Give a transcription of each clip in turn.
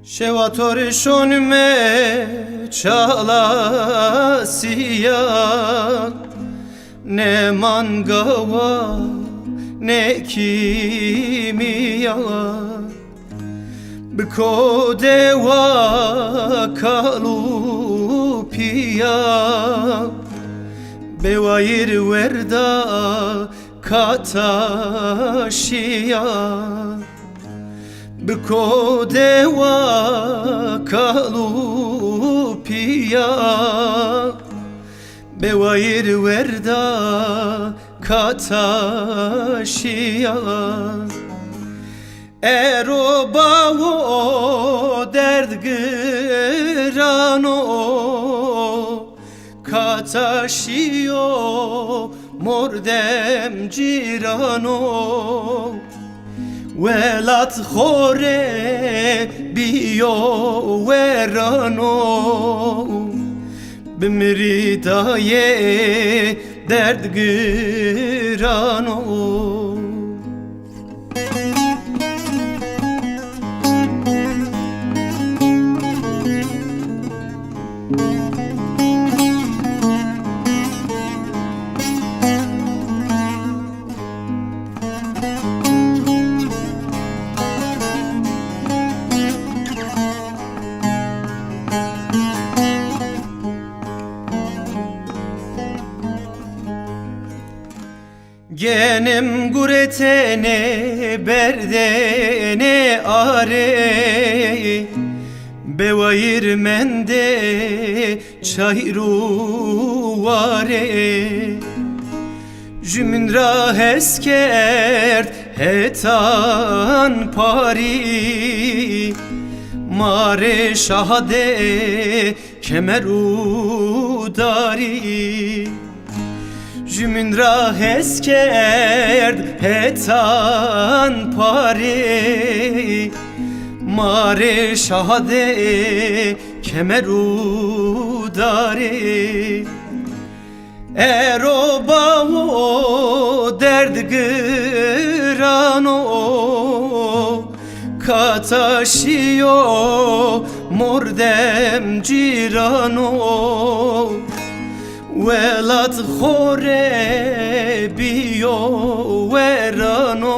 Şevator şonme çalasiya, ne mangava ne kimiya, biko deva kalupiya, bewayir verda kataşiya, biko deva kalupiya, bewayir verda kataşiya. Ero bavu derd grano, kataşiyo mordem cirano, velat khore biyo verano, bimridaye derd grano. Genim guretene berdene are, bewayir mende çayru vare, jümün raheskert hetan pari, mare şahade kemeru dari, jümün raheskerd hetan pari, mare şahade kemeru dari. Ero bavu derd grano, kataşiyo mordem cirano, velat khore biyo verano,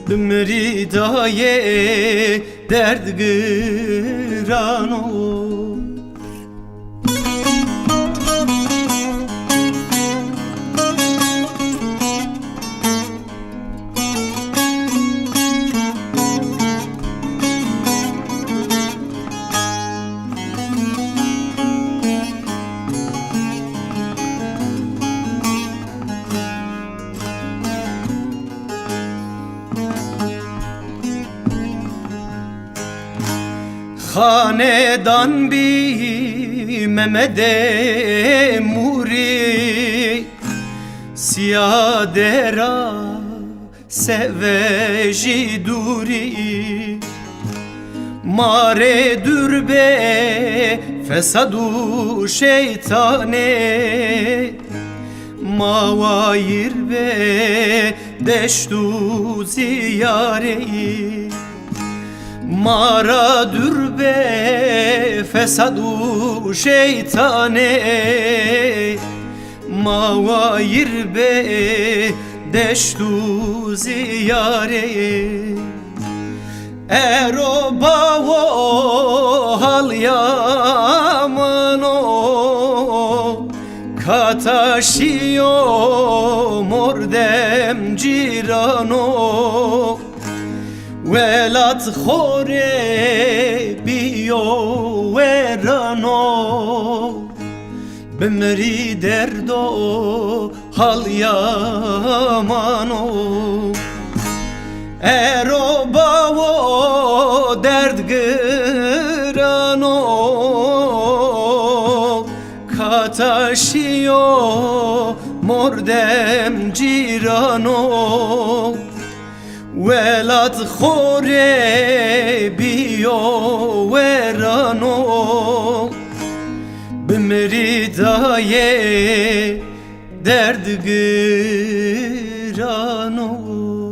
bimridaye derd grano. Hanedan bi Mehmede muri, siyadera seveji duri, mare dürbe fesadu şeytane, mavayir be deştu ziyareyi, mara dürbe fesadu şeytane, mavayir be deştu ziyare. Ero bavo hal yamano, kataşiyo mordem cirano, velat khore biyo verano, bimri derdo hal yamano. Ero bavo derd grano, kataşiyo mordem cirano, ولات خوره بیا ورانو بمریدای درد گرانو